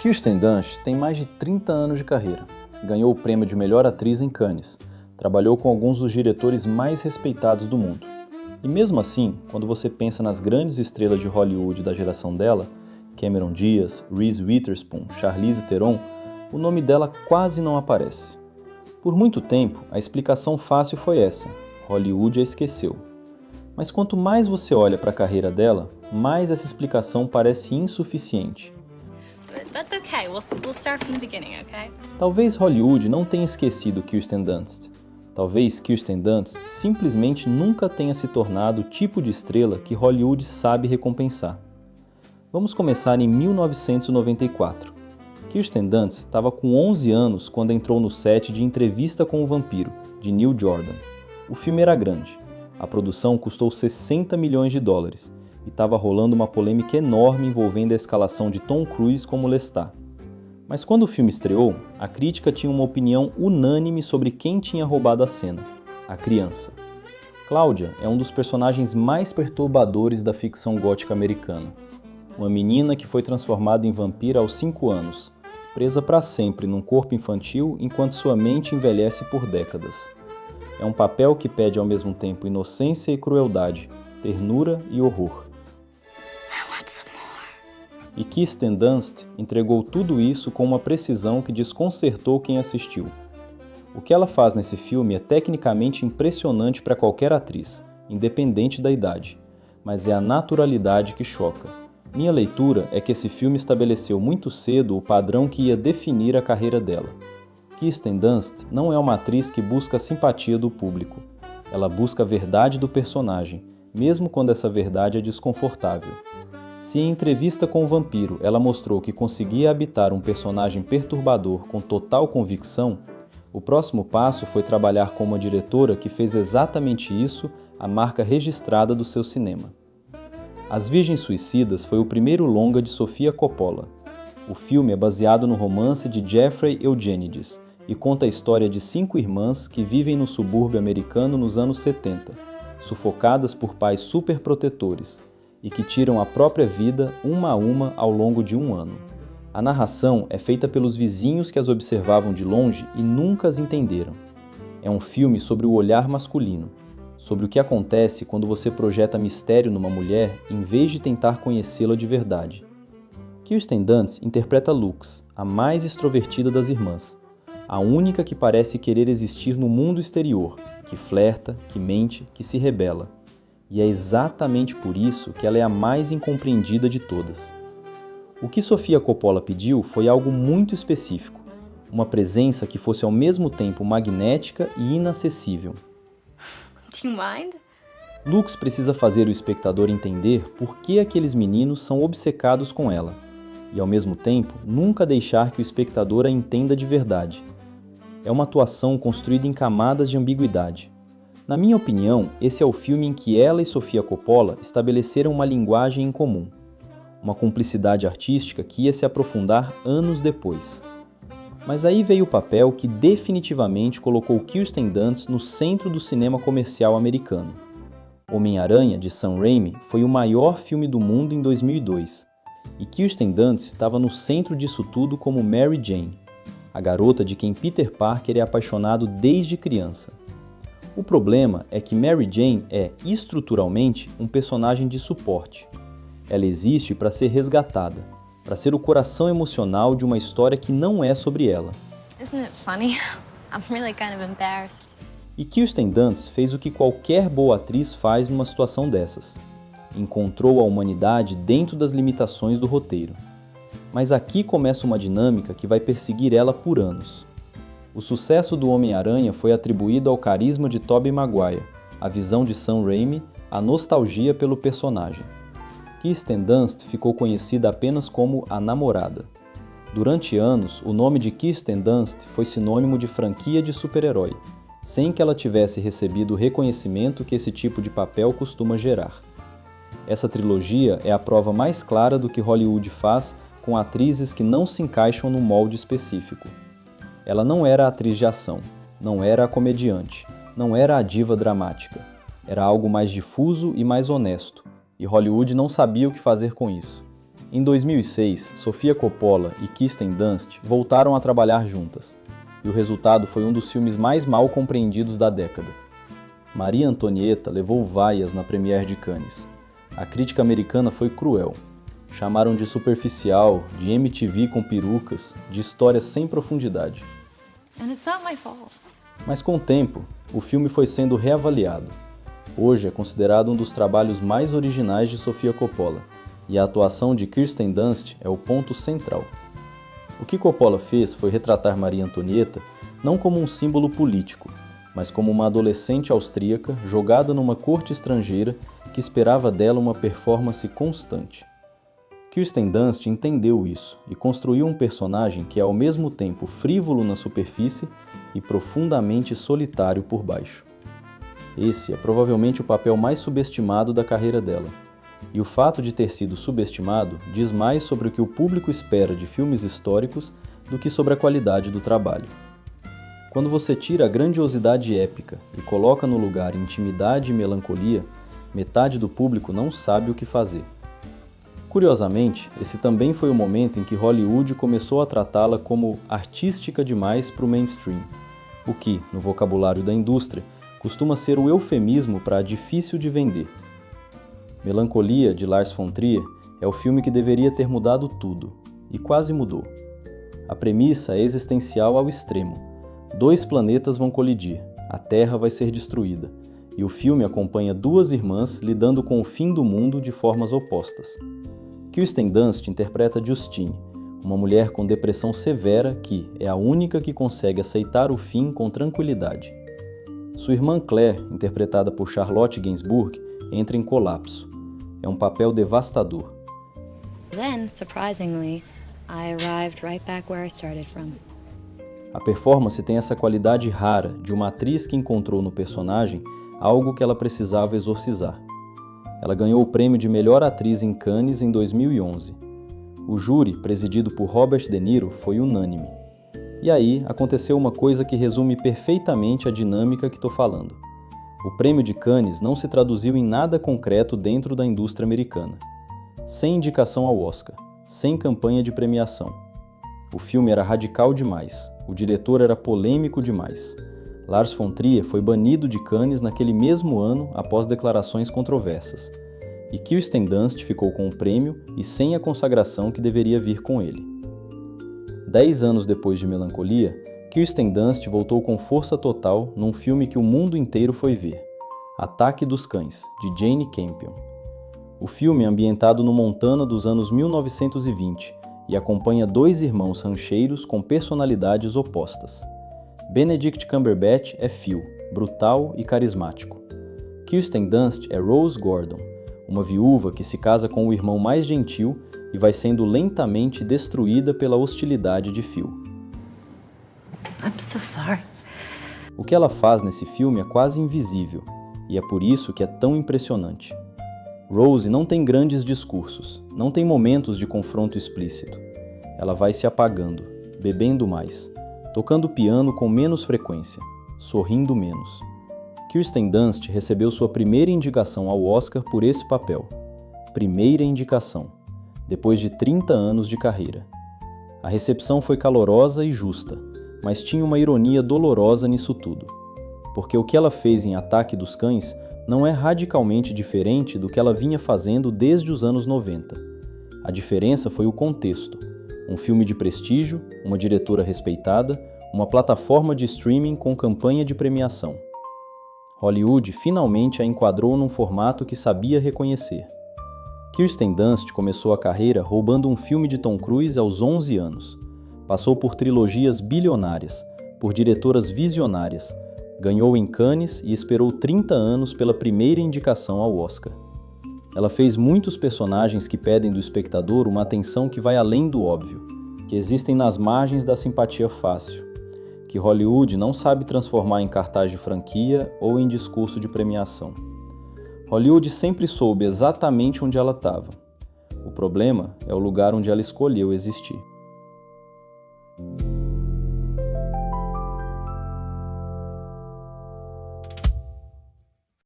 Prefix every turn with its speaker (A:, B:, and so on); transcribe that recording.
A: Kirsten Dunst tem mais de 30 anos de carreira. Ganhou o prêmio de melhor atriz em Cannes. Trabalhou com alguns dos diretores mais respeitados do mundo. E mesmo assim, quando você pensa nas grandes estrelas de Hollywood da geração dela, Cameron Diaz, Reese Witherspoon, Charlize Theron, o nome dela quase não aparece. Por muito tempo, a explicação fácil foi essa: Hollywood a esqueceu. Mas quanto mais você olha para a carreira dela, mais essa explicação parece insuficiente.
B: That's okay. We'll start from the beginning, okay?
A: Talvez Hollywood não tenha esquecido Kirsten Dunst. Talvez Kirsten Dunst simplesmente nunca tenha se tornado o tipo de estrela que Hollywood sabe recompensar. Vamos começar em 1994. Kirsten Dunst estava com 11 anos quando entrou no set de Entrevista com o Vampiro, de Neil Jordan. O filme era grande. A produção custou 60 milhões de dólares e estava rolando uma polêmica enorme envolvendo a escalação de Tom Cruise como Lestat. Mas quando o filme estreou, a crítica tinha uma opinião unânime sobre quem tinha roubado a cena: a criança. Cláudia é um dos personagens mais perturbadores da ficção gótica americana. Uma menina que foi transformada em vampira aos 5 anos, presa para sempre num corpo infantil enquanto sua mente envelhece por décadas. É um papel que pede ao mesmo tempo inocência e crueldade, ternura e horror. E Kirsten Dunst entregou tudo isso com uma precisão que desconcertou quem assistiu. O que ela faz nesse filme é tecnicamente impressionante para qualquer atriz, independente da idade, mas é a naturalidade que choca. Minha leitura é que esse filme estabeleceu muito cedo o padrão que ia definir a carreira dela. Kirsten Dunst não é uma atriz que busca a simpatia do público. Ela busca a verdade do personagem, mesmo quando essa verdade é desconfortável. Se em Entrevista com o Vampiro ela mostrou que conseguia habitar um personagem perturbador com total convicção, o próximo passo foi trabalhar com uma diretora que fez exatamente isso, a marca registrada do seu cinema. As Virgens Suicidas foi o primeiro longa de Sofia Coppola. O filme é baseado no romance de Jeffrey Eugenides e conta a história de 5 irmãs que vivem no subúrbio americano nos anos 70, sufocadas por pais superprotetores, e que tiram a própria vida uma a uma ao longo de 1 ano. A narração é feita pelos vizinhos que as observavam de longe e nunca as entenderam. É um filme sobre o olhar masculino, sobre o que acontece quando você projeta mistério numa mulher em vez de tentar conhecê-la de verdade. Kirsten Dunst interpreta Lux, a mais extrovertida das irmãs, a única que parece querer existir no mundo exterior, que flerta, que mente, que se rebela. E é exatamente por isso que ela é a mais incompreendida de todas. O que Sofia Coppola pediu foi algo muito específico, uma presença que fosse ao mesmo tempo magnética e inacessível.
B: Do you mind?
A: Lux precisa fazer o espectador entender por que aqueles meninos são obcecados com ela, e ao mesmo tempo nunca deixar que o espectador a entenda de verdade. É uma atuação construída em camadas de ambiguidade. Na minha opinião, esse é o filme em que ela e Sofia Coppola estabeleceram uma linguagem em comum, uma cumplicidade artística que ia se aprofundar anos depois. Mas aí veio o papel que definitivamente colocou Kirsten Dunst no centro do cinema comercial americano. Homem-Aranha, de Sam Raimi, foi o maior filme do mundo em 2002, e Kirsten Dunst estava no centro disso tudo como Mary Jane, a garota de quem Peter Parker é apaixonado desde criança. O problema é que Mary Jane é, estruturalmente, um personagem de suporte. Ela existe para ser resgatada, para ser o coração emocional de uma história que não é sobre ela.
B: Isn't it funny? I'm really kind of embarrassed.
A: E Kirsten Dunst fez o que qualquer boa atriz faz numa situação dessas. Encontrou a humanidade dentro das limitações do roteiro. Mas aqui começa uma dinâmica que vai perseguir ela por anos. O sucesso do Homem-Aranha foi atribuído ao carisma de Tobey Maguire, a visão de Sam Raimi, a nostalgia pelo personagem. Kirsten Dunst ficou conhecida apenas como a namorada. Durante anos, o nome de Kirsten Dunst foi sinônimo de franquia de super-herói, sem que ela tivesse recebido o reconhecimento que esse tipo de papel costuma gerar. Essa trilogia é a prova mais clara do que Hollywood faz com atrizes que não se encaixam no molde específico. Ela não era a atriz de ação, não era a comediante, não era a diva dramática. Era algo mais difuso e mais honesto, e Hollywood não sabia o que fazer com isso. Em 2006, Sofia Coppola e Kirsten Dunst voltaram a trabalhar juntas, e o resultado foi um dos filmes mais mal compreendidos da década. Maria Antonieta levou vaias na premiere de Cannes. A crítica americana foi cruel. Chamaram de superficial, de MTV com perucas, de história sem profundidade.
B: And it's not my fault.
A: Mas com o tempo, o filme foi sendo reavaliado. Hoje é considerado um dos trabalhos mais originais de Sofia Coppola, e a atuação de Kirsten Dunst é o ponto central. O que Coppola fez foi retratar Maria Antonieta não como um símbolo político, mas como uma adolescente austríaca jogada numa corte estrangeira que esperava dela uma performance constante. Kirsten Dunst entendeu isso e construiu um personagem que é ao mesmo tempo frívolo na superfície e profundamente solitário por baixo. Esse é provavelmente o papel mais subestimado da carreira dela. E o fato de ter sido subestimado diz mais sobre o que o público espera de filmes históricos do que sobre a qualidade do trabalho. Quando você tira a grandiosidade épica e coloca no lugar intimidade e melancolia, metade do público não sabe o que fazer. Curiosamente, esse também foi o momento em que Hollywood começou a tratá-la como artística demais para o mainstream, o que, no vocabulário da indústria, costuma ser o eufemismo para difícil de vender. Melancolia, de Lars von Trier, é o filme que deveria ter mudado tudo, e quase mudou. A premissa é existencial ao extremo. 2 planetas vão colidir, a Terra vai ser destruída, e o filme acompanha 2 irmãs lidando com o fim do mundo de formas opostas. Kirsten Dunst interpreta Justine, uma mulher com depressão severa que é a única que consegue aceitar o fim com tranquilidade. Sua irmã Claire, interpretada por Charlotte Gainsbourg, entra em colapso. É um papel devastador.
C: Then, surprisingly, I arrived right back where I started from.
A: A performance tem essa qualidade rara de uma atriz que encontrou no personagem algo que ela precisava exorcizar. Ela ganhou o prêmio de melhor atriz em Cannes em 2011. O júri, presidido por Robert De Niro, foi unânime. E aí aconteceu uma coisa que resume perfeitamente a dinâmica que estou falando. O prêmio de Cannes não se traduziu em nada concreto dentro da indústria americana. Sem indicação ao Oscar, sem campanha de premiação. O filme era radical demais, o diretor era polêmico demais. Lars von Trier foi banido de Cannes naquele mesmo ano após declarações controversas. E Kirsten Dunst ficou com o prêmio e sem a consagração que deveria vir com ele. 10 anos depois de Melancolia, Kirsten Dunst voltou com força total num filme que o mundo inteiro foi ver, Ataque dos Cães, de Jane Campion. O filme é ambientado no Montana dos anos 1920 e acompanha 2 irmãos rancheiros com personalidades opostas. Benedict Cumberbatch é Phil, brutal e carismático. Kirsten Dunst é Rose Gordon, uma viúva que se casa com o irmão mais gentil e vai sendo lentamente destruída pela hostilidade de Phil.
B: I'm so sorry.
A: O que ela faz nesse filme é quase invisível, e é por isso que é tão impressionante. Rose não tem grandes discursos, não tem momentos de confronto explícito. Ela vai se apagando, bebendo mais, tocando piano com menos frequência, sorrindo menos. Kirsten Dunst recebeu sua primeira indicação ao Oscar por esse papel. Primeira indicação, depois de 30 anos de carreira. A recepção foi calorosa e justa, mas tinha uma ironia dolorosa nisso tudo. Porque o que ela fez em Ataque dos Cães não é radicalmente diferente do que ela vinha fazendo desde os anos 90. A diferença foi o contexto. Um filme de prestígio, uma diretora respeitada, uma plataforma de streaming com campanha de premiação. Hollywood finalmente a enquadrou num formato que sabia reconhecer. Kirsten Dunst começou a carreira roubando um filme de Tom Cruise aos 11 anos. Passou por trilogias bilionárias, por diretoras visionárias, ganhou em Cannes e esperou 30 anos pela primeira indicação ao Oscar. Ela fez muitos personagens que pedem do espectador uma atenção que vai além do óbvio, que existem nas margens da simpatia fácil, que Hollywood não sabe transformar em cartaz de franquia ou em discurso de premiação. Hollywood sempre soube exatamente onde ela estava. O problema é o lugar onde ela escolheu existir.